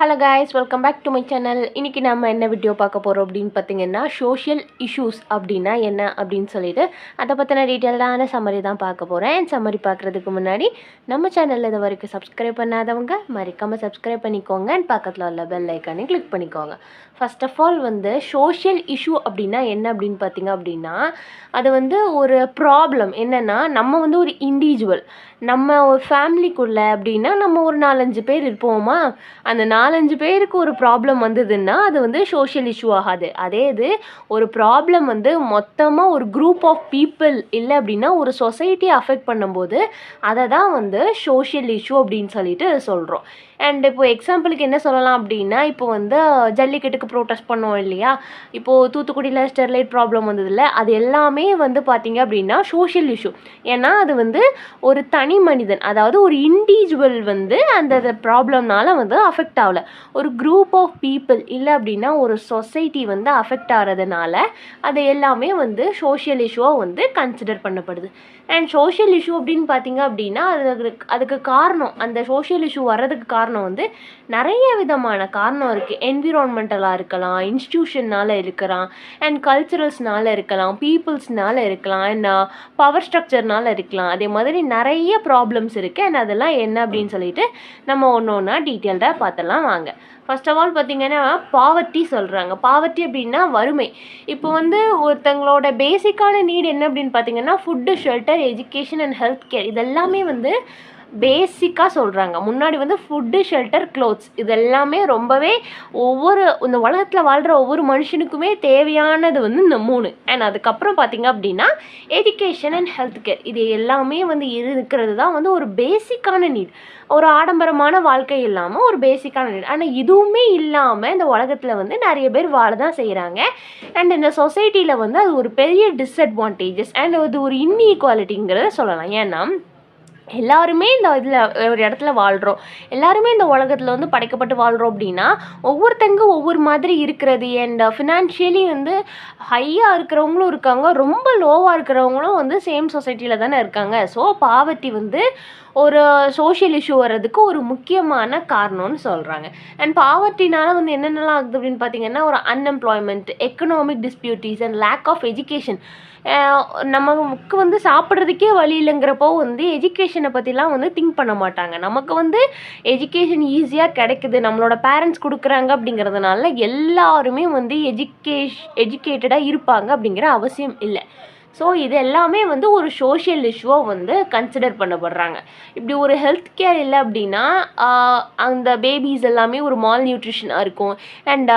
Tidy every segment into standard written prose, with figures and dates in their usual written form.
Hello guys, welcome back to my channel. இன்றைக்கி நம்ம என்ன வீடியோ பார்க்க போகிறோம் அப்படின்னு பார்த்தீங்கன்னா, சோஷியல் இஷ்யூஸ் அப்படின்னா என்ன அப்படின்னு சொல்லிட்டு அதை பற்றின டீட்டெயில்டான சம்மரி தான் பார்க்க போகிறேன். சம்மரி பார்க்குறதுக்கு முன்னாடி நம்ம சேனலில் இது வரைக்கும் சப்ஸ்கிரைப் பண்ணாதவங்க மறக்காமல் சப்ஸ்கிரைப் பண்ணிக்கோங்க அண்ட் பக்கத்தில் உள்ள பெல் ஐக்கானே கிளிக் பண்ணிக்கோங்க. First of all social issue அப்படின்னா என்ன அப்படின்னு பார்த்தீங்க அப்படின்னா, அது ஒரு ப்ராப்ளம் என்னென்னா, நம்ம ஒரு இண்டிவிஜுவல், நம்ம ஒரு ஃபேமிலிக்குள்ளே அப்படின்னா நம்ம ஒரு 4-5 பேர் இருப்போமா, அந்த 4-5 பேருக்கு ஒரு ப்ராப்ளம் வந்ததுன்னா அது சோஷியல் இஷ்யூ ஆகாது. அதே இது ஒரு ப்ராப்ளம் மொத்தமாக ஒரு குரூப் ஆஃப் பீப்புள் இல்லை அப்படின்னா ஒரு சொசைட்டியை அஃபெக்ட் பண்ணும்போது அதை தான் சோஷியல் இஷ்யூ அப்படின்னு சொல்லிட்டு சொல்கிறோம். அண்ட் இப்போ எக்ஸாம்பிளுக்கு என்ன சொல்லலாம் அப்படின்னா, இப்போ ஜல்லிக்கட்டுக்கு ப்ரோட்டஸ்ட் பண்ணோம் இல்லையா, இப்போது தூத்துக்குடியில் ஸ்டெர்லைட் ப்ராப்ளம் வந்ததில்ல, அது எல்லாமே பார்த்தீங்க அப்படின்னா சோஷியல் இஷ்யூ. ஏன்னா அது ஒரு தனி மனிதன், அதாவது ஒரு இண்டிவிஜுவல் அந்த ப்ராப்ளம்னால அஃபெக்ட் ஆகலை. ஒரு குரூப் ஆஃப் பீப்புள் இல்லை அப்படின்னா ஒரு சொசைட்டி அஃபெக்ட் ஆகிறதுனால அது எல்லாமே சோஷியல் இஷ்யூவாக கன்சிடர் பண்ணப்படுது. அண்ட் சோஷியல் இஷ்யூ அப்படின்னு பார்த்தீங்க அப்படின்னா அதுக்கு காரணம், அந்த சோஷியல் இஷ்யூ வர்றதுக்கு காரணம் நிறைய விதமான காரணம் இருக்குது. என்விரான்மெண்டலாக இருக்கலாம், இன்ஸ்டிடியூஷனால் இருக்கலாம், அண்ட் கல்ச்சுரல்ஸ்னால இருக்கலாம், பீப்புள்ஸ்னால இருக்கலாம், அண்ட் பவர் ஸ்ட்ரக்சர்னால இருக்கலாம். அதே மாதிரி நிறைய ப்ராப்ளம்ஸ் இருக்குது. அண்ட் அதெல்லாம் என்ன அப்படின்னு சொல்லிட்டு நம்ம ஒன்று ஒன்றா டீட்டெயில்டாக பார்த்தலாம் வாங்க. ஃபர்ஸ்ட் ஆஃப் ஆல் பார்த்தீங்கன்னா பாவர்ட்டி சொல்கிறாங்க. பாவர்ட்டி அப்படின்னா வறுமை. இப்போ ஒருத்தங்களோட பேசிக்கான நீட் என்ன அப்படின்னு பார்த்தீங்கன்னா, food, shelter, education and health care, இதெல்லாமே பேசிக்காக சொல்கிறாங்க. முன்னாடி ஃபுட்டு, ஷெல்டர், க்ளோத்ஸ், இது எல்லாமே ரொம்பவே இந்த உலகத்தில் வாழ்கிற ஒவ்வொரு மனுஷனுக்குமே தேவையானது இந்த 3. அண்ட் அதுக்கப்புறம் பார்த்திங்க அப்படின்னா எஜுகேஷன் அண்ட் ஹெல்த் கேர், இது எல்லாமே இருக்கிறது தான் ஒரு பேசிக்கான நீட். ஒரு ஆடம்பரமான வாழ்க்கை இல்லாமல் ஒரு பேசிக்கான நீட். ஆனால் இதுவுமே இல்லாமல் இந்த உலகத்தில் நிறைய பேர் வாழ தான் செய்கிறாங்க. அண்ட் இந்த சொசைட்டியில் அது ஒரு பெரிய டிஸ்அட்வான்டேஜஸ் அண்ட் அது ஒரு இன்இக்வாலிட்டிங்கிறத சொல்லலாம். ஏன்னா எல்லாருமே இந்த இதில் ஒரு இடத்துல வாழ்கிறோம், எல்லாருமே இந்த உலகத்தில் படைக்கப்பட்டு வாழ்கிறோம் அப்படின்னா ஒவ்வொருத்தங்க ஒவ்வொரு மாதிரி இருக்கிறது. அண்ட் ஃபினான்ஷியலி ஹையாக இருக்கிறவங்களும் இருக்காங்க, ரொம்ப லோவாக இருக்கிறவங்களும் சேம் சொசைட்டியில் தானே இருக்காங்க. ஸோ பாவர்ட்டி ஒரு சோஷியல் இஷ்யூ வர்றதுக்கு ஒரு முக்கியமான காரணம்னு சொல்கிறாங்க. அண்ட் பாவர்ட்டினால என்னென்னலாம் ஆகுது அப்படின்னு பார்த்தீங்கன்னா, ஒரு unemployment, economic disputes and lack of education. நமக்கு சாப்பிட்றதுக்கே வழி இல்லைங்கிறப்போ எஜுகேஷனை பற்றிலாம் திங்க் பண்ண மாட்டாங்க. நமக்கு எஜுகேஷன் ஈஸியாக கிடைக்குது, நம்மளோட பேரண்ட்ஸ் கொடுக்குறாங்க அப்படிங்கிறதுனால எல்லாருமே எஜுகேட்டடாக இருப்பாங்க அப்படிங்கிற அவசியம் இல்லை. ஸோ இது எல்லாமே ஒரு சோஷியல் இஷ்யூவாக கன்சிடர் பண்ணப்படுறாங்க. இப்படி ஒரு ஹெல்த் கேர் இல்லை அப்படின்னா அந்த பேபிஸ் எல்லாமே ஒரு மால் நியூட்ரிஷனாக இருக்கும். அண்ட்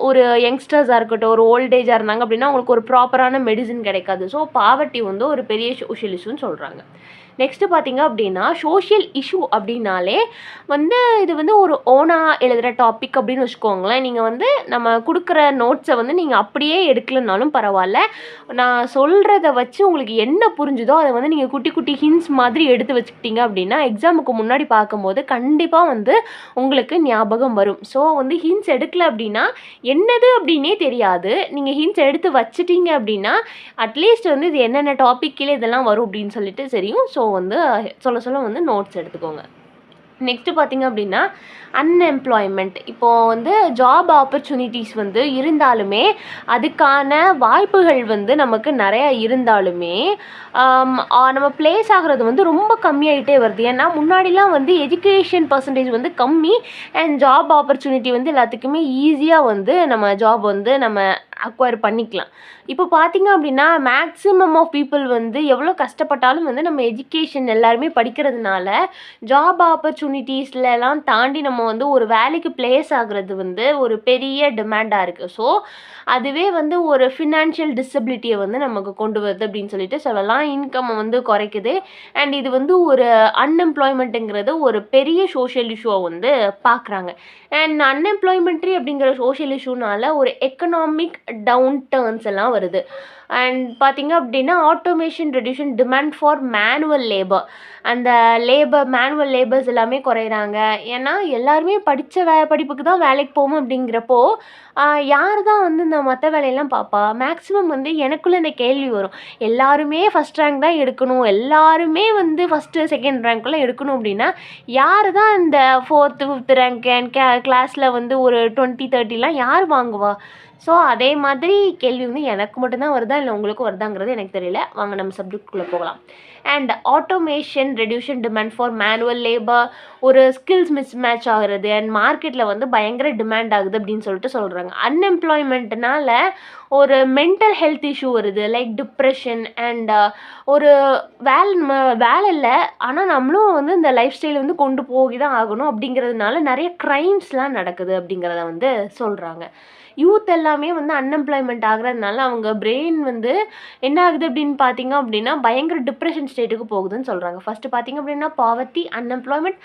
ஒரு யங்ஸ்டர்ஸாக இருக்கட்டும், ஒரு ஓல்டேஜாக இருந்தாங்க அப்படின்னா அவங்களுக்கு ஒரு ப்ராப்பரான மெடிசின் கிடைக்காது. ஸோ பாவர்ட்டி ஒரு பெரிய சோஷியல் இஷ்யூன்னு சொல்கிறாங்க. நெக்ஸ்ட்டு பார்த்திங்க அப்படின்னா சோஷியல் இஷ்யூ அப்படின்னாலே இது ஒரு ஓனாக எழுதுகிற டாபிக் அப்படின்னு வச்சுக்கோங்களேன். நீங்கள் நம்ம கொடுக்குற நோட்ஸை நீங்கள் அப்படியே எடுக்கலனாலும் பரவாயில்ல, நான் சொல்கிறத வச்சு உங்களுக்கு என்ன புரிஞ்சுதோ அதை நீங்கள் குட்டி குட்டி ஹிண்ட்ஸ் மாதிரி எடுத்து வச்சுக்கிட்டீங்க அப்படின்னா எக்ஸாமுக்கு முன்னாடி பார்க்கும்போது கண்டிப்பாக உங்களுக்கு ஞாபகம் வரும். ஸோ ஹிண்ட்ஸ் எடுக்கல அப்படின்னா என்னது அப்படின்னே தெரியாது. நீங்கள் ஹிண்ட்ஸ் எடுத்து வச்சுட்டீங்க அப்படின்னா அட்லீஸ்ட் இது என்னென்ன டாப்பிக்கில் இதெல்லாம் வரும் அப்படின்னு சொல்லிட்டு தெரியும். ஸோ சொல்ல நோட்ஸ் எடுத்துக்கோங்க. நெக்ஸ்ட்டு பார்த்திங்க அப்படின்னா அன்எம்ப்ளாய்மெண்ட். இப்போது ஜாப் ஆப்பர்ச்சுனிட்டிஸ் இருந்தாலுமே அதுக்கான வாய்ப்புகள் நமக்கு நிறையா இருந்தாலுமே நம்ம பிளேஸ் ஆகிறது ரொம்ப கம்மியாகிட்டே வருது. ஏன்னா முன்னாடிலாம் எஜுகேஷன் பர்சன்டேஜ் கம்மி அண்ட் ஜாப் ஆப்பர்ச்சுனிட்டி எல்லாத்துக்குமே ஈஸியாக நம்ம ஜாப் நம்ம அக்வயர் பண்ணிக்கலாம். இப்போ பார்த்திங்க அப்படின்னா மேக்ஸிமம் ஆஃப் பீப்புள் எவ்வளோ கஷ்டப்பட்டாலும் நம்ம எஜுகேஷன் எல்லாருமே படிக்கிறதுனால ஜாப் ஆப்பர்ச்சுனிட்டிஸ்லாம் தாண்டி நம்ம ஒரு வேலைக்கு பிளேஸ் ஆகிறது ஒரு பெரிய டிமாண்டாக இருக்குது. ஸோ அதுவே ஒரு ஃபினான்ஷியல் டிசபிலிட்டியை நமக்கு கொண்டு வருது அப்படின்னு சொல்லிட்டு சொல்லலாம். இன்கம் குறைக்குது. அண்ட் இது ஒரு அன்எம்ப்ளாய்மெண்ட்டுங்கிறது ஒரு பெரிய சோஷியல் இஷ்யூவை பார்க்குறாங்க. அண்ட் அன்எம்ப்ளாய்மெண்ட்ரி அப்படிங்கிற சோஷியல் இஷ்யூனால ஒரு எக்கனாமிக் டவுன் டர்ன்ஸ் எல்லாம் வருது. அண்ட் பார்த்தீங்க அப்படின்னா automation reduction demand for manual labour. அந்த மேனுவல் லேபர்ஸ் எல்லாமே குறையிறாங்க. ஏன்னா எல்லாருமே படிப்புக்கு தான் வேலைக்கு போகணும் அப்படிங்கிறப்போ யார் தான் வந்து இந்த மற்ற வேலையெல்லாம் பார்ப்பா? மேக்ஸிமம் வந்து எனக்குள்ளே இந்த கேள்வி வரும். எல்லாருமே ஃபஸ்ட் ரேங்க் தான் எடுக்கணும், எல்லாருமே வந்து ஃபஸ்ட்டு செகண்ட் ரேங்க்லாம் எடுக்கணும் அப்படின்னா யார் தான் இந்த 4th 5th ரேங்க் அண்ட் கிளாஸில் வந்து ஒரு 20 30லாம் யார் வாங்குவா? ஸோ அதே மாதிரி கேள்வி வந்து எனக்கு மட்டும்தான் வருதா இல்லை உங்களுக்கும் வருதாங்கிறது எனக்கு தெரியல. வாங்க நம்ம சப்ஜெக்ட்குள்ளே போகலாம். And automation reduction demand for manual labour, ஒரு ஸ்கில்ஸ் மிஸ்மேட்ச் ஆகுறது அண்ட் மார்க்கெட்டில் வந்து பயங்கர டிமாண்ட் ஆகுது அப்படின்னு சொல்லிட்டு சொல்கிறாங்க. அன்எம்ப்ளாய்மெண்ட்னால ஒரு மென்டல் ஹெல்த் இஷ்யூ வருது, லைக் டிப்ரெஷன் அண்ட் ஒரு வேலை இல்லை ஆனால் நம்மளும் வந்து இந்த லைஃப் ஸ்டைலை வந்து கொண்டு போய் தான் ஆகணும் அப்படிங்கிறதுனால நிறைய க்ரைம்ஸ்லாம் நடக்குது அப்படிங்கிறத வந்து சொல்கிறாங்க. யூத் எல்லாமே வந்து அன்எம்ப்ளாய்மெண்ட் ஆகுறதுனால அவங்க பிரெயின் வந்து என்ன ஆகுது அப்படின்னு பார்த்தீங்க அப்படின்னா பயங்கர டிப்ரெஷன் ஸ்டேட்டுக்கு போகுதுன்னு சொல்கிறாங்க. ஃபஸ்ட்டு பார்த்தீங்க அப்படின்னா பாவர்ட்டி, அன்எம்ப்ளாய்மெண்ட்.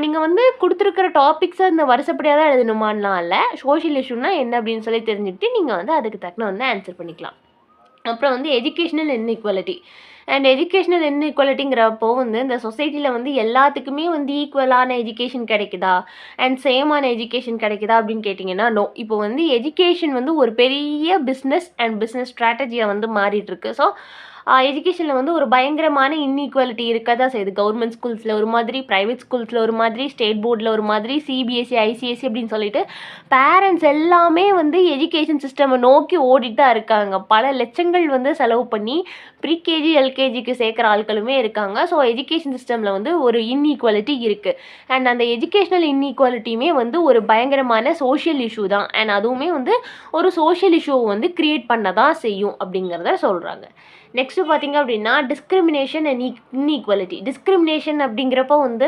நீங்கள் வந்து கொடுத்துருக்கிற டாபிக்ஸை இந்த வருஷப்படியாக தான் எழுதணுமான்லாம் இல்லை. சோஷியல் இஷ்யூனா என்ன அப்படின்னு சொல்லி தெரிஞ்சுக்கிட்டு நீங்கள் வந்து அதுக்கு தக்கன வந்து ஆன்சர் பண்ணிக்கலாம். அப்புறம் வந்து எஜுகேஷ்னல் இன்இக்வாலிட்டி. அண்ட் எஜுகேஷ்னல் இன்இக்வாலிட்டிங்கிறப்போ வந்து இந்த சொசைட்டியில் வந்து எல்லாத்துக்குமே வந்து ஈக்குவலான எஜுகேஷன் கிடைக்குதா அண்ட் சேமான எஜுகேஷன் கிடைக்குதா அப்படின்னு கேட்டிங்கன்னா நோ. இப்போ வந்து எஜுகேஷன் வந்து ஒரு பெரிய பிஸ்னஸ் அண்ட் பிஸ்னஸ் ஸ்ட்ராட்டஜியாக வந்து மாறிட்டுருக்கு. ஸோ எஜுகேஷனில் வந்து ஒரு பயங்கரமான இன்இக்வாலிட்டி இருக்க தான் செய்யுது. கவர்மெண்ட் ஸ்கூல்ஸில் ஒரு மாதிரி, ப்ரைவேட் ஸ்கூல்ஸில் ஒரு மாதிரி, ஸ்டேட் போர்டில் ஒரு மாதிரி, சிபிஎஸ்சி ஐசிஎஸ்சி அப்படின்னு சொல்லிட்டு பேரண்ட்ஸ் எல்லாமே வந்து எஜுகேஷன் சிஸ்டமை நோக்கி ஓடிட்டு தான் இருக்காங்க. பல லட்சங்கள் வந்து செலவு பண்ணி ப்ரீகேஜி எல்கேஜிக்கு சேர்க்குற ஆட்களுமே இருக்காங்க. ஸோ எஜுகேஷன் சிஸ்டமில் வந்து ஒரு இன்இக்வாலிட்டி இருக்குது. அண்ட் அந்த எஜுகேஷ்னல் இன்இக்வாலிட்டியுமே வந்து ஒரு பயங்கரமான சோஷியல் இஷ்யூ தான். அண்ட் அதுவுமே வந்து ஒரு சோஷியல் இஷ்யூவை வந்து க்ரியேட் பண்ண தான் செய்யும் அப்படிங்கிறத சொல்கிறாங்க. நெக்ஸ்ட்டு பார்த்திங்க அப்படின்னா டிஸ்கிரிமினேஷன் அண்ட் இன்இக்வாலிட்டி. டிஸ்கிரிமினேஷன் அப்படிங்கிறப்போ வந்து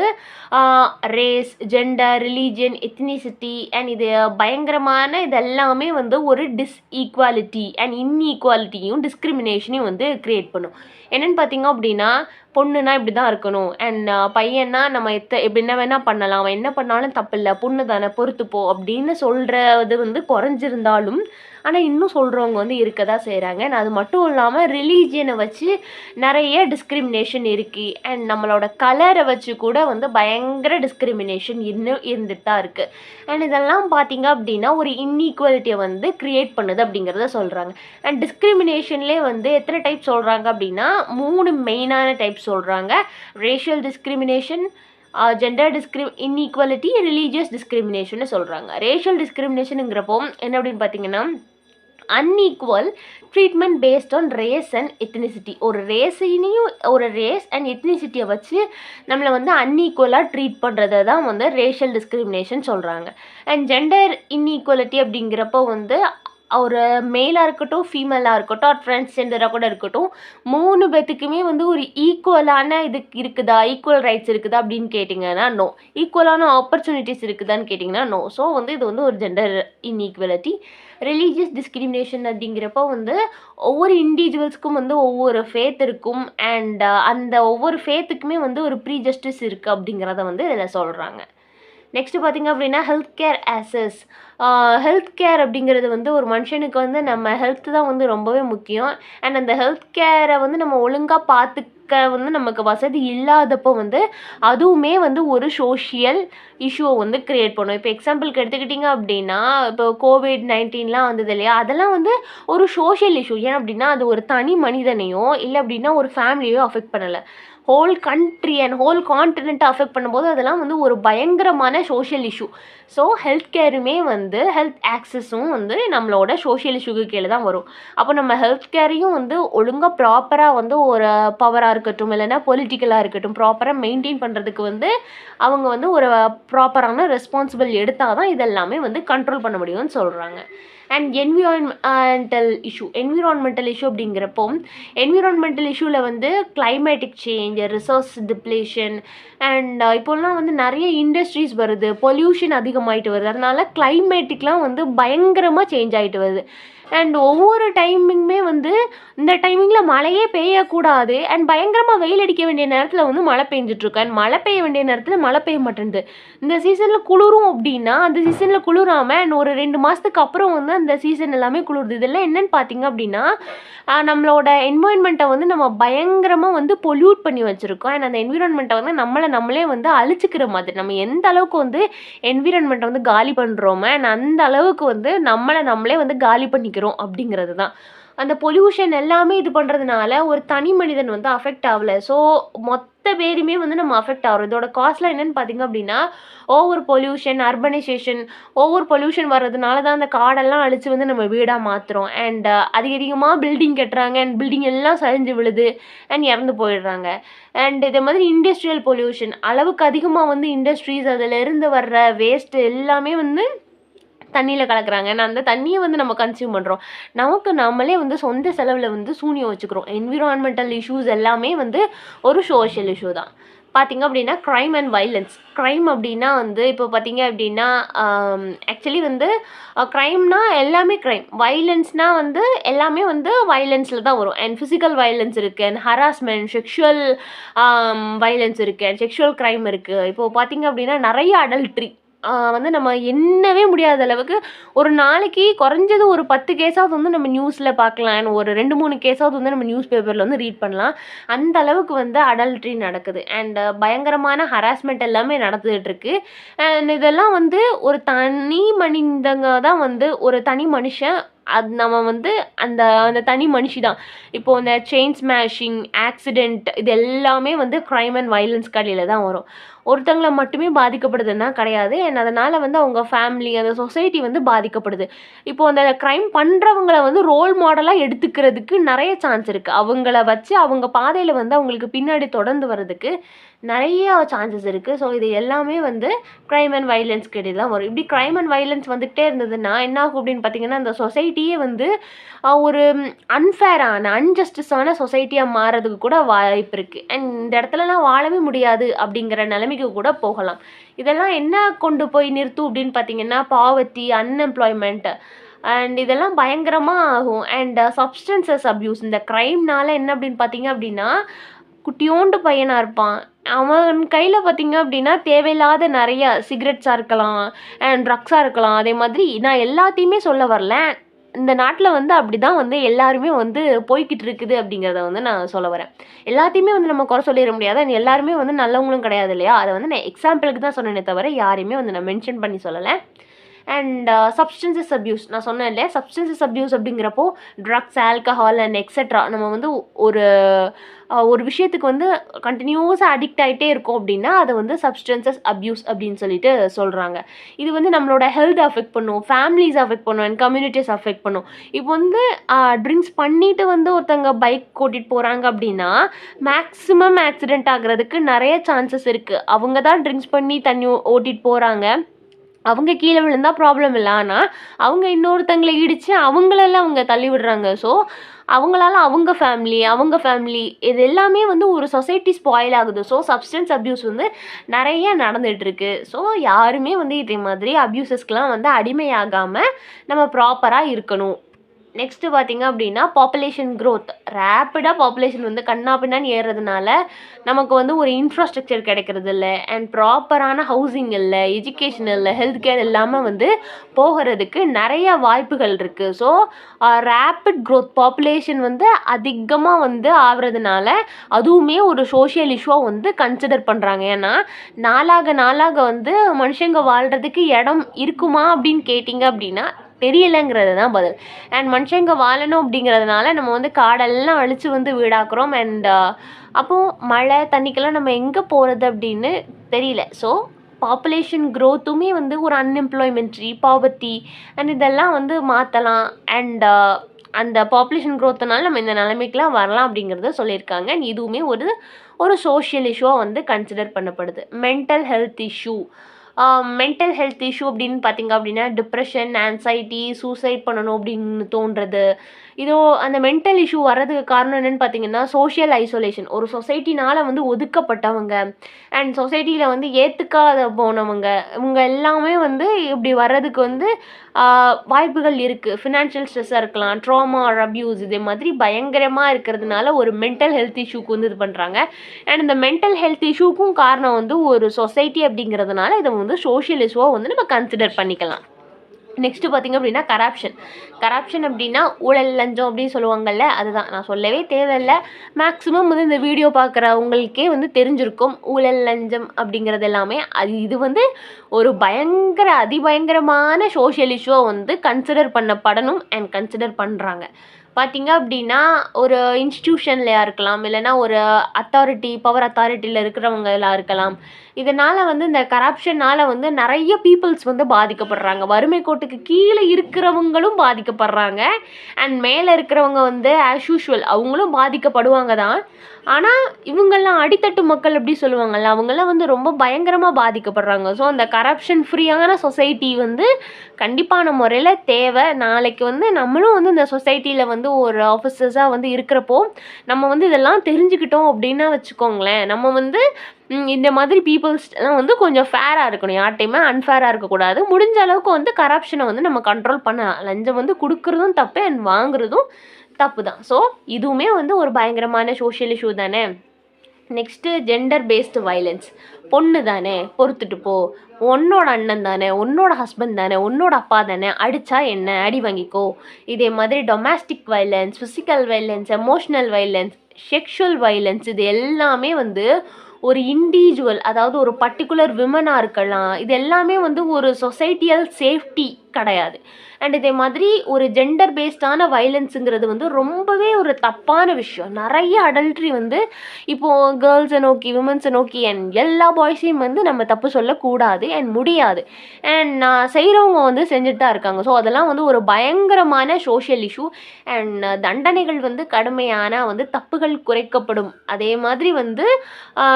race, gender, religion, ethnicity and இது பயங்கரமான இதெல்லாமே வந்து ஒரு டிஸ்ஈக்வாலிட்டி அண்ட் இன்இக்வாலிட்டியும் டிஸ்கிரிமினேஷனையும் வந்து க்ரியேட் பண்ணும். என்னென்னு பார்த்திங்க அப்படின்னா பொண்ணுனா இப்படி தான் இருக்கணும் அண்ட் பையன்னா நம்ம என்ன வேணால் பண்ணலாம், அவன் என்ன பண்ணாலும் தப்பில்லை, பொண்ணு தானே பொறுத்துப்போ அப்படின்னு சொல்கிறது வந்து குறைஞ்சிருந்தாலும் ஆனால் இன்னும் சொல்கிறவங்க வந்து இருக்க தான் செய்கிறாங்க. அது மட்டும் இல்லாமல் ரிலீஜியனை வச்சு நிறைய டிஸ்கிரிமினேஷன் இருக்குது அண்ட் நம்மளோட கலரை வச்சு கூட வந்து பயங்கர டிஸ்கிரிமினேஷன் இன்னும் இருந்துட்டு தான் இருக்குது. அண்ட் இதெல்லாம் பார்த்திங்க அப்படின்னா ஒரு இன்இக்வாலிட்டியை வந்து க்ரியேட் பண்ணுது அப்படிங்கிறத சொல்கிறாங்க. அண்ட் டிஸ்கிரிமினேஷன்லேயே வந்து எத்தனை டைப் சொல்கிறாங்க அப்படின்னா 3 மெயினான டைப் சொல்கிறாங்க. Racial discrimination, gender inequality, religious டிஸ்கிரிமினேஷன்னு சொல்கிறாங்க. ரேஷியல் டிஸ்கிரிமினேஷனுங்கிறப்போ என்ன அப்படின்னு பார்த்தீங்கன்னா unequal treatment based on race and ethnicity. ஒரு ரேஸ் அண்ட் எத்னிசிட்டியை வச்சு நம்மளை வந்து அன்இக்வலாக ட்ரீட் பண்ணுறதை தான் வந்து ரேஷியல் டிஸ்கிரிமினேஷன் சொல்கிறாங்க. அண்ட் ஜெண்டர் இன்இக்வாலிட்டி அப்படிங்கிறப்போ வந்து ஒரு மேலாக இருக்கட்டும், ஃபீமேலாக இருக்கட்டும், ட்ரான்ஸ்ஜெண்டராக கூட இருக்கட்டும், 3 பேத்துக்குமே வந்து ஒரு ஈக்குவலான இது இருக்குதா, ஈக்குவல் ரைட்ஸ் இருக்குதா அப்படின்னு கேட்டிங்கன்னா நோ. ஈக்குவலான ஆப்பர்ச்சுனிட்டிஸ் இருக்குதான்னு கேட்டிங்கன்னா நோ. ஸோ வந்து இது வந்து ஒரு ஜெண்டர் இன்இக்வாலிட்டி. ரிலீஜியஸ் டிஸ்கிரிமினேஷன் அப்படிங்கிறப்போ வந்து ஒவ்வொரு இண்டிவிஜுவல்ஸ்க்கும் வந்து ஒவ்வொரு ஃபேத் இருக்கும் அண்ட் அந்த ஒவ்வொரு ஃபேத்துக்குமே வந்து ஒரு ப்ரீஜஸ்டிஸ் இருக்குது அப்படிங்கிறத வந்து இதில் சொல்கிறாங்க. நெக்ஸ்ட்டு பார்த்திங்க அப்படின்னா health care access. Health care அப்படிங்கிறது வந்து ஒரு மனுஷனுக்கு வந்து நம்ம ஹெல்த்து தான் வந்து ரொம்பவே முக்கியம். அண்ட் அந்த ஹெல்த் கேரை வந்து நம்ம ஒழுங்காக பார்த்துக்க வந்து நமக்கு வசதி இல்லாதப்போ வந்து அதுவுமே வந்து ஒரு சோஷியல் இஷ்யூவை வந்து க்ரியேட் பண்ணும். இப்போ எக்ஸாம்பிளுக்கு எடுத்துக்கிட்டிங்க அப்படின்னா இப்போ COVID-19லாம் வந்தது இல்லையா, அதெல்லாம் வந்து ஒரு சோஷியல் இஷ்யூ. ஏன் அப்படின்னா அது ஒரு தனி மனிதனையோ இல்லை அப்படின்னா ஒரு ஃபேமிலியோ அஃபெக்ட் பண்ணலை, ஹோல் கண்ட்ரி அண்ட் ஹோல் கான்டினெண்ட்டை அஃபெக்ட் பண்ணும்போது அதெல்லாம் வந்து ஒரு பயங்கரமான சோஷியல் இஷ்யூ. ஸோ ஹெல்த் கேருமே வந்து ஹெல்த் ஆக்சஸும் வந்து நம்மளோட சோஷியல் இஷ்யூக்கு கீழே தான் வரும். அப்போ நம்ம ஹெல்த் கேரையும் வந்து ஒழுங்காக ப்ராப்பராக வந்து ஒரு பவராக இருக்கட்டும் இல்லைன்னா பொலிட்டிக்கலாக இருக்கட்டும் ப்ராப்பராக மெயின்டைன் பண்ணுறதுக்கு வந்து அவங்க வந்து ஒரு ப்ராப்பரான ரெஸ்பான்சிபிள் எடுத்தால் தான் இதெல்லாமே வந்து கண்ட்ரோல் பண்ண முடியும்னு சொல்கிறாங்க. அண்ட் என்விரான்மெண்டல் இஷ்யூ அப்படிங்கிறப்போ என்விரான்மெண்டல் இஷ்யூவில் வந்து climatic change, resource depletion and இப்போல்லாம் வந்து நிறைய இண்டஸ்ட்ரீஸ் வருது, பொல்யூஷன் அதிகமாகிட்டு வருது, அதனால கிளைமேட்டிக்லாம் வந்து பயங்கரமாக சேஞ்ச் ஆகிட்டு வருது. அண்ட் ஒவ்வொரு டைமிங்குமே வந்து இந்த டைமிங்கில் மழையே பெய்யக்கூடாது அண்ட் பயங்கரமாக வெயில் அடிக்க வேண்டிய நேரத்தில் வந்து மழை பெஞ்சிட்ருக்கு அண்ட் மழை பெய்ய வேண்டிய நேரத்தில் மழை பெய்ய மாட்டேங்குது. இந்த சீசனில் குளிரும் அப்படின்னா அந்த சீசனில் குளிராமல் அண்ட் ஒரு 2 மாதத்துக்கு அப்புறம் வந்து அந்த சீசன் எல்லாமே குளிருது. இதெல்லாம் என்னென்னு பார்த்தீங்க அப்படின்னா நம்மளோட என்வாயன்மெண்ட்டை வந்து நம்ம பயங்கரமாக வந்து பொல்யூட் பண்ணி வச்சுருக்கோம். அண்ட் அந்த என்விரான்மெண்ட்டை வந்து நம்மளே வந்து அழிச்சிக்கிற மாதிரி. நம்ம எந்த அளவுக்கு வந்து என்விரான்மெண்ட்டை வந்து காலி பண்ணுறோமோ அண்ட் அந்த அளவுக்கு வந்து நம்மளே வந்து காலி பண்ணிக்கிறோம் அப்படிங்கிறது தான். அந்த பொல்யூஷன் எல்லாமே இது பண்ணுறதுனால ஒரு தனி மனிதன் வந்து அஃபெக்ட் ஆகலை. ஸோ மொத்த பேருமே வந்து நம்ம அஃபெக்ட் ஆகிறோம். இதோட காஸ்ட்லாம் என்னென்னு பார்த்தீங்க அப்படின்னா over pollution, urbanisation, over pollution வர்றதுனால தான் அந்த காடெல்லாம் அழித்து வந்து நம்ம வீடாக மாற்றுறோம். அண்ட் அதிகமாக பில்டிங் கட்டுறாங்க அண்ட் பில்டிங் எல்லாம் சரிஞ்சு விழுது அண்ட் இறந்து போயிடுறாங்க. அண்ட் இதே மாதிரி இண்டஸ்ட்ரியல் பொல்யூஷன், அளவுக்கு அதிகமாக வந்து இண்டஸ்ட்ரீஸ் அதிலிருந்து வர்ற வேஸ்ட்டு எல்லாமே வந்து தண்ணியில் கலக்குறாங்க. அந்த தண்ணியை வந்து நம்ம கன்சியூம் பண்ணுறோம். நமக்கு நம்மளே வந்து சொந்த செலவில் வந்து சூனியம் வச்சுக்கிறோம். என்விரான்மெண்டல் இஷ்யூஸ் எல்லாமே வந்து ஒரு சோஷியல் இஷ்யூ தான். பார்த்திங்க அப்படின்னா க்ரைம் அண்ட் வைலன்ஸ். க்ரைம் அப்படின்னா வந்து இப்போ பார்த்திங்க அப்படின்னா ஆக்சுவலி வந்து க்ரைம்னா எல்லாமே க்ரைம். வைலன்ஸ்னால் வந்து எல்லாமே வந்து வைலன்ஸில் தான் வரும். அண்ட் ஃபிசிக்கல் வைலன்ஸ் இருக்குது அண்ட் ஹராஸ்மெண்ட், செக்ஷுவல் வைலன்ஸ் இருக்குது அண்ட் செக்ஷுவல் க்ரைம் இருக்குது. இப்போது பார்த்திங்க அப்படின்னா நிறைய அடல்ட்ரி வந்து நம்ம எண்ணவே முடியாத அளவுக்கு ஒரு நாளைக்கு குறைஞ்சது ஒரு 10 கேஸாவது வந்து நம்ம நியூஸில் பார்க்கலாம். ஒரு 2-3 கேஸாவது வந்து நம்ம நியூஸ் பேப்பரில் வந்து ரீட் பண்ணலாம். அந்த அளவுக்கு வந்து அடல்ட்ரி நடக்குது அண்ட் பயங்கரமான ஹராஸ்மெண்ட் எல்லாமே நடந்துகிட்ருக்கு. அண்ட் இதெல்லாம் வந்து ஒரு தனி மனிதங்க தான் வந்து ஒரு தனி மனுஷன் அது நம்ம வந்து அந்த அந்த தனி மனுஷி தான். இப்போது இந்த செயின் ஸ்மேஷிங், ஆக்சிடெண்ட் இது எல்லாமே வந்து க்ரைம் அண்ட் வைலன்ஸ் கடையில் தான் வரும். ஒருத்தங்களை மட்டுமே பாதிக்கப்படுதுன்னா கிடையாது. அண்ட் அதனால் வந்து அவங்க ஃபேமிலி, அந்த சொசைட்டி வந்து பாதிக்கப்படுது. இப்போது அந்த க்ரைம் பண்ணுறவங்கள வந்து ரோல் மாடலாக எடுத்துக்கிறதுக்கு நிறைய சான்ஸ் இருக்குது. அவங்கள வச்சு அவங்க பாதையில் வந்து அவங்களுக்கு பின்னாடி தொடர்ந்து வர்றதுக்கு நிறைய சான்சஸ் இருக்குது. ஸோ இது எல்லாமே வந்து க்ரைம் அண்ட் வைலன்ஸ் கிட்டே தான் வரும். இப்படி க்ரைம் அண்ட் வைலன்ஸ் வந்துகிட்டே இருந்ததுன்னா என்ன ஆகும் அப்படின்னு பார்த்தீங்கன்னா அந்த சொசைட்டியே வந்து ஒரு அன்ஃபேரான, அன்ஜஸ்டிஸான சொசைட்டியாக மாறுறதுக்கு கூட வாய்ப்பு இருக்குது. அண்ட் இந்த இடத்துலலாம் வாழவே முடியாது அப்படிங்கிற நிலைமைக்கு கூட போகலாம். இதெல்லாம் என்ன கொண்டு போய் நிறுத்தும் அப்படின்னு பார்த்தீங்கன்னா பாவர்ட்டி, அன்எம்ப்ளாய்மெண்ட் அண்ட் இதெல்லாம் பயங்கரமாக ஆகும். And substances abuse. இந்த க்ரைம்னால என்ன அப்படின்னு பார்த்தீங்க அப்படின்னா குட்டியோண்டு பையனாக இருப்பான், அவன் கையில் பார்த்திங்க அப்படின்னா தேவையில்லாத நிறைய சிகரெட்ஸாக இருக்கலாம் அண்ட் ட்ரக்ஸாக இருக்கலாம். அதே மாதிரி நான் எல்லாத்தையுமே சொல்ல வரல, இந்த நாட்டில் வந்து அப்படி தான் வந்து எல்லாருமே வந்து போய்கிட்டு இருக்குது அப்படிங்கிறத வந்து நான் சொல்ல வரேன். எல்லாத்தையுமே வந்து நம்ம குறை சொல்லிட முடியாது. எல்லாருமே வந்து நல்லவங்களும் கிடையாது இல்லையா? அதை வந்து நான் எக்ஸாம்பிளுக்கு தான் சொன்னேனே தவிர யாரையுமே வந்து நான் மென்ஷன் பண்ணி சொல்லலை. அண்ட் சப்ஸ்டன்சஸ் அப்யூஸ் நான் சொன்னேன் இல்லையா? சப்ஸ்டன்சஸ் அப்யூஸ் அப்படிங்கிறப்போ ட்ரக்ஸ், ஆல்கஹால் அண்ட் எக்ஸெட்ரா நம்ம வந்து ஒரு விஷயத்துக்கு வந்து கண்டினியூஸாக அடிக்ட் ஆகிட்டே இருக்கோம் அப்படின்னா அதை வந்து சப்ஸ்டன்சஸ் அப்யூஸ் அப்படின்னு சொல்லிட்டு சொல்கிறாங்க. இது வந்து நம்மளோட ஹெல்த் அஃபெக்ட் பண்ணும், ஃபேமிலிஸ் அஃபெக்ட் பண்ணும் அண்ட் கம்யூனிட்டிஸ் அஃபெக்ட் பண்ணும். இப்போ வந்து ட்ரிங்க்ஸ் பண்ணிவிட்டு வந்து ஒருத்தங்க பைக் ஓட்டிகிட்டு போகிறாங்க அப்படின்னா மேக்ஸிமம் ஆக்சிடெண்ட் ஆகிறதுக்கு நிறைய சான்சஸ் இருக்குது. அவங்க தான் ட்ரிங்க்ஸ் பண்ணி தண்ணி ஓட்டிகிட்டு போகிறாங்க, அவங்க கீழே விழுந்தால் ப்ராப்ளம் இல்லை. ஆனால் அவங்க இன்னொருத்தங்களை இடித்து அவங்களெல்லாம் அவங்க தள்ளி விடுறாங்க. ஸோ அவங்களால அவங்க ஃபேமிலி இது எல்லாமே வந்து ஒரு சொசைட்டி ஸ்பாயில் ஆகுது. ஸோ சப்ஸ்டன்ஸ் அப்யூஸ் வந்து நிறைய நடந்துகிட்ருக்கு. ஸோ யாருமே வந்து இதே மாதிரி அப்யூசஸ்க்கெலாம் வந்து அடிமையாகாமல் நம்ம ப்ராப்பராக இருக்கணும். நெக்ஸ்ட்டு பார்த்திங்க அப்படின்னா பாப்புலேஷன் க்ரோத். ரேப்பிடாக பாப்புலேஷன் வந்து கண்ணா பின்னான்னு ஏறுறதுனால நமக்கு வந்து ஒரு இன்ஃப்ராஸ்ட்ரக்சர் கிடைக்கிறது இல்லை அண்ட் ப்ராப்பரான ஹவுசிங் இல்லை, எஜுகேஷன் இல்லை, ஹெல்த் கேர் இல்லாமல் வந்து போகிறதுக்கு நிறைய வாய்ப்புகள் இருக்குது. ஸோ ரேப்பிட் க்ரோத் பாப்புலேஷன் வந்து அதிகமாக வந்து ஆகிறதுனால அதுவுமே ஒரு சோஷியல் இஷ்யூவாக வந்து கன்சிடர் பண்ணுறாங்க. ஏன்னா நாளாக வந்து மனுஷங்க வாழ்கிறதுக்கு இடம் இருக்குமா அப்படின்னு கேட்டிங்க அப்படின்னா தெரியலைங்கிறது தான் பதில். அண்ட் மனுஷங்க வாழணும் அப்படிங்கிறதுனால நம்ம வந்து காடெல்லாம் அழித்து வந்து வீடாக்குறோம். அண்ட் அப்போது மழை தண்ணிக்கெல்லாம் நம்ம எங்கே போகிறது அப்படின்னு தெரியல. ஸோ பாப்புலேஷன் க்ரோத்துமே வந்து ஒரு அன்எம்ப்ளாய்மெண்ட்ரி, பாவர்ட்டி அண்ட் இதெல்லாம் வந்து மாற்றலாம். அண்ட் அந்த பாப்புலேஷன் க்ரோத்துனால நம்ம இந்த நிலைமைக்கெலாம் வரலாம் அப்படிங்கிறத சொல்லியிருக்காங்க. அண்ட் இதுவுமே ஒரு சோஷியல் இஷ்யூவாக வந்து கன்சிடர் பண்ணப்படுது. Mental health issue mental health issue அப்படின்னு பார்த்தீங்க அப்படின்னா டிப்ரெஷன், ஆன்சைட்டி, சூசைட் பண்ணணும் அப்படின்னு தோன்றது. இதோ அந்த மென்டல் இஷ்யூ வர்றதுக்கு காரணம் என்னன்னு பார்த்தீங்கன்னா, சோஷியல் ஐசோலேஷன். ஒரு சொசைட்டினால வந்து ஒதுக்கப்பட்டவங்க அண்ட் சொசைட்டியில் வந்து ஏற்றுக்காத போனவங்க, இவங்க எல்லாமே வந்து இப்படி வர்றதுக்கு வந்து வாய்ப்புகள் இருக்குது. ஃபினான்ஷியல் ஸ்ட்ரெஸ்ஸாக இருக்கலாம், ட்ராமா ஆர் அப்யூஸ், இதே மாதிரி பயங்கரமாக இருக்கிறதுனால ஒரு மென்டல் ஹெல்த் இஷ்யூக்கு வந்து இது பண்ணுறாங்க. அண்ட் இந்த மென்டல் ஹெல்த் இஷ்யூக்கும் காரணம் வந்து ஒரு சொசைட்டி அப்படிங்கிறதுனால இதை வந்து சோஷியல் இஷ்யூவாக வந்து நம்ம கன்சிடர் பண்ணிக்கலாம். நெக்ஸ்ட்டு பார்த்திங்க அப்படின்னா கரப்ஷன் அப்படின்னா ஊழல் லஞ்சம் அப்படின்னு சொல்லுவாங்கள்ல, அதுதான். நான் சொல்லவே தேவையில்லை. மேக்ஸிமம் வந்து இந்த வீடியோ பார்க்குறவங்களுக்கே வந்து தெரிஞ்சிருக்கும் ஊழல் லஞ்சம் அப்படிங்கிறது எல்லாமே. இது வந்து ஒரு அதிபயங்கரமான சோஷியல் இஷ்யூவை வந்து கன்சிடர் பண்ணப்படணும் அண்ட் கன்சிடர் பண்ணுறாங்க. பார்த்திங்க அப்படின்னா ஒரு இன்ஸ்டிடியூஷன்லையாக இருக்கலாம், இல்லைனா ஒரு பவர் அத்தாரிட்டியில் இருக்கிறவங்களாக இருக்கலாம். இதனால் வந்து இந்த கரப்ஷனால் வந்து நிறைய பீப்புள்ஸ் வந்து பாதிக்கப்படுறாங்க. வறுமை கோட்டுக்கு கீழே இருக்கிறவங்களும் பாதிக்கப்படுறாங்க அண்ட் மேலே இருக்கிறவங்க வந்து ஆஸ் யூஷுவல் அவங்களும் பாதிக்கப்படுவாங்க தான். ஆனால் இவங்கெல்லாம் அடித்தட்டு மக்கள் அப்படி சொல்லுவாங்கள்ல, அவங்கெல்லாம் வந்து ரொம்ப பயங்கரமாக பாதிக்கப்படுறாங்க. ஸோ அந்த கரப்ஷன் ஃப்ரீயான சொசைட்டி வந்து கண்டிப்பான முறையில் தேவை. நாளைக்கு வந்து நம்மளும் வந்து இந்த சொசைட்டியில் வந்து ஒரு ஆஃபீஸர்ஸாக வந்து இருக்கிறப்போ நம்ம வந்து இதெல்லாம் தெரிஞ்சுக்கிட்டோம் அப்படின்னா வச்சுக்கோங்களேன், நம்ம வந்து இந்த மாதிரி பீப்புள்ஸ்லாம் வந்து கொஞ்சம் ஃபேராக இருக்கணும். யார்ட்டையுமே அன்ஃபேராக இருக்கக்கூடாது. முடிஞ்ச அளவுக்கு வந்து கரப்ஷனை வந்து நம்ம கண்ட்ரோல் பண்ணலாம். லஞ்சம் வந்து கொடுக்குறதும் தப்பு அண்ட் வாங்குறதும் தப்பு தான். ஸோ இதுவுமே வந்து ஒரு பயங்கரமான சோஷியல் இஷ்யூ தானே. Next gender based violence. பொண்ணு தானே, பொறுத்துட்டு போ, உன்னோட அண்ணன் தானே, உன்னோட ஹஸ்பண்ட் தானே, உன்னோட அப்பா தானே, அடித்தா என்ன, அடி வாங்கிக்கோ. இதே மாதிரி domestic violence, physical violence, emotional violence, sexual violence, இது எல்லாமே வந்து ஒரு இண்டிவிஜுவல், அதாவது ஒரு பர்டிகுலர் விமனாக இருக்கலாம், இது எல்லாமே வந்து ஒரு சொசைட்டியல் சேஃப்டி கிடையாது. அண்ட் இதே மாதிரி ஒரு ஜெண்டர் பேஸ்டான வைலன்ஸுங்கிறது வந்து ரொம்பவே ஒரு தப்பான விஷயம். நிறைய அடல்ட்ரி வந்து இப்போது கேர்ள்ஸை நோக்கி, விமன்ஸை நோக்கி அண்ட் எல்லா பாய்ஸையும் வந்து நம்ம தப்பு சொல்லக்கூடாது அண்ட் முடியாது. அண்ட் நான் செய்கிறவங்க வந்து செஞ்சுட்டு தான் இருக்காங்க. ஸோ அதெல்லாம் வந்து ஒரு பயங்கரமான சோஷியல் இஷ்யூ அண்ட் தண்டனைகள் வந்து கடுமையான வந்து தப்புகள் குறைக்கப்படும். அதே மாதிரி வந்து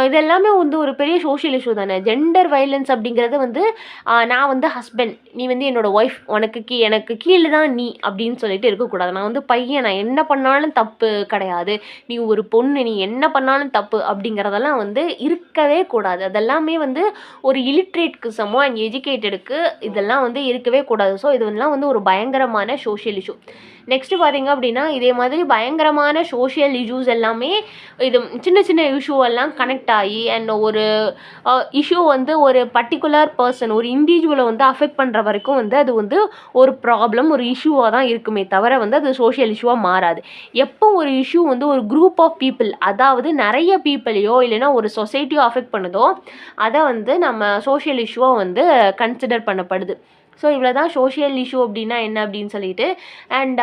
இதெல்லாமே வந்து ஒரு பெரிய சோஷியல் இஷ்யூ தானே. ஜெண்டர் வைலன்ஸ் அப்படிங்கிறது வந்து நான் வந்து ஹஸ்பண்ட், நீ வந்து என்னோடய ஒய்ஃப், எனக்கு கீழே தான் நீ அப்படின்னு சொல்லிட்டு இருக்கக்கூடாது. நான் வந்து பையன், நான் என்ன பண்ணாலும் தப்பு கிடையாது, நீ ஒரு பொண்ணு, நீ என்ன பண்ணாலும் தப்பு அப்படிங்கிறதெல்லாம் வந்து இருக்கவே கூடாது. அதெல்லாமே வந்து ஒரு இல்லிட்ரேட்க்கு அண்ட் எஜுகேட்டடுக்கு இதெல்லாம் வந்து இருக்கவே கூடாது. ஸோ இதெல்லாம் வந்து ஒரு பயங்கரமான சோஷியல் இஷ்யூ. நெக்ஸ்ட்டு பார்த்திங்க அப்படின்னா இதே மாதிரி பயங்கரமான சோஷியல் இஷ்யூஸ் எல்லாமே இது சின்ன சின்ன இஷ்யூவெல்லாம் கனெக்ட் ஆகி அண்ட் ஒரு இஷ்யூ வந்து ஒரு பர்டிகுலர் பர்சன், ஒரு இண்டிவிஜுவலை வந்து அஃபெக்ட் பண்ணுற வரைக்கும் வந்து அது வந்து ஒரு ப்ராப்ளம், ஒரு இஷ்யூவாக தான் இருக்குமே தவிர வந்து அது சோஷியல் இஷ்யூவாக மாறாது. எப்போ ஒரு இஷ்யூ வந்து ஒரு குரூப் ஆஃப் பீப்புள், அதாவது நிறைய பீப்புளையோ இல்லைன்னா ஒரு சொசைட்டியோ அஃபெக்ட் பண்ணுதோ அதை வந்து நம்ம சோஷியல் இஷ்யூவாக வந்து கன்சிடர் பண்ணப்படுது. ஸோ இவ்வளோ தான் சோஷியல் இஷ்யூ அப்படின்னா என்ன அப்படின்னு சொல்லிட்டு. அண்ட்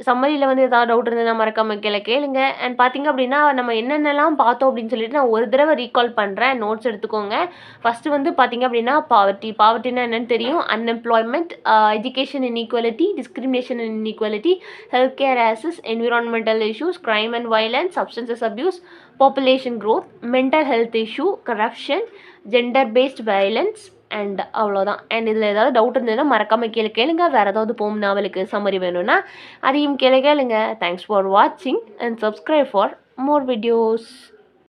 சம்மரியில் வந்து எதாவது டவுட் இருந்ததுன்னா மறக்காமல் கேளுங்க. அண்ட் பார்த்திங்க அப்படின்னா நம்ம என்னென்னலாம் பார்த்தோம் அப்படின்னு சொல்லிட்டு நான் ஒரு தடவை ரீகால் பண்ணுறேன், நோட்ஸ் எடுத்துக்கோங்க. ஃபஸ்ட்டு வந்து பார்த்திங்க அப்படின்னா பாவர்ட்டினா என்னென்னு தெரியும். Unemployment, education inequality, discrimination inequality, health care access, environmental issues, crime and violence, substances abuse, population growth, mental health issue, corruption, gender based violence and அவ்வளோதான். அண்ட் இதில் ஏதாவது டவுட் இருந்ததுன்னா மறக்காமல் கேளுங்க. வேறு ஏதாவது போம் நாவலுக்கு சம்மரி வேணும்னா அதையும் கேளுங்க. தேங்க்ஸ் ஃபார் வாட்சிங் and subscribe for more videos.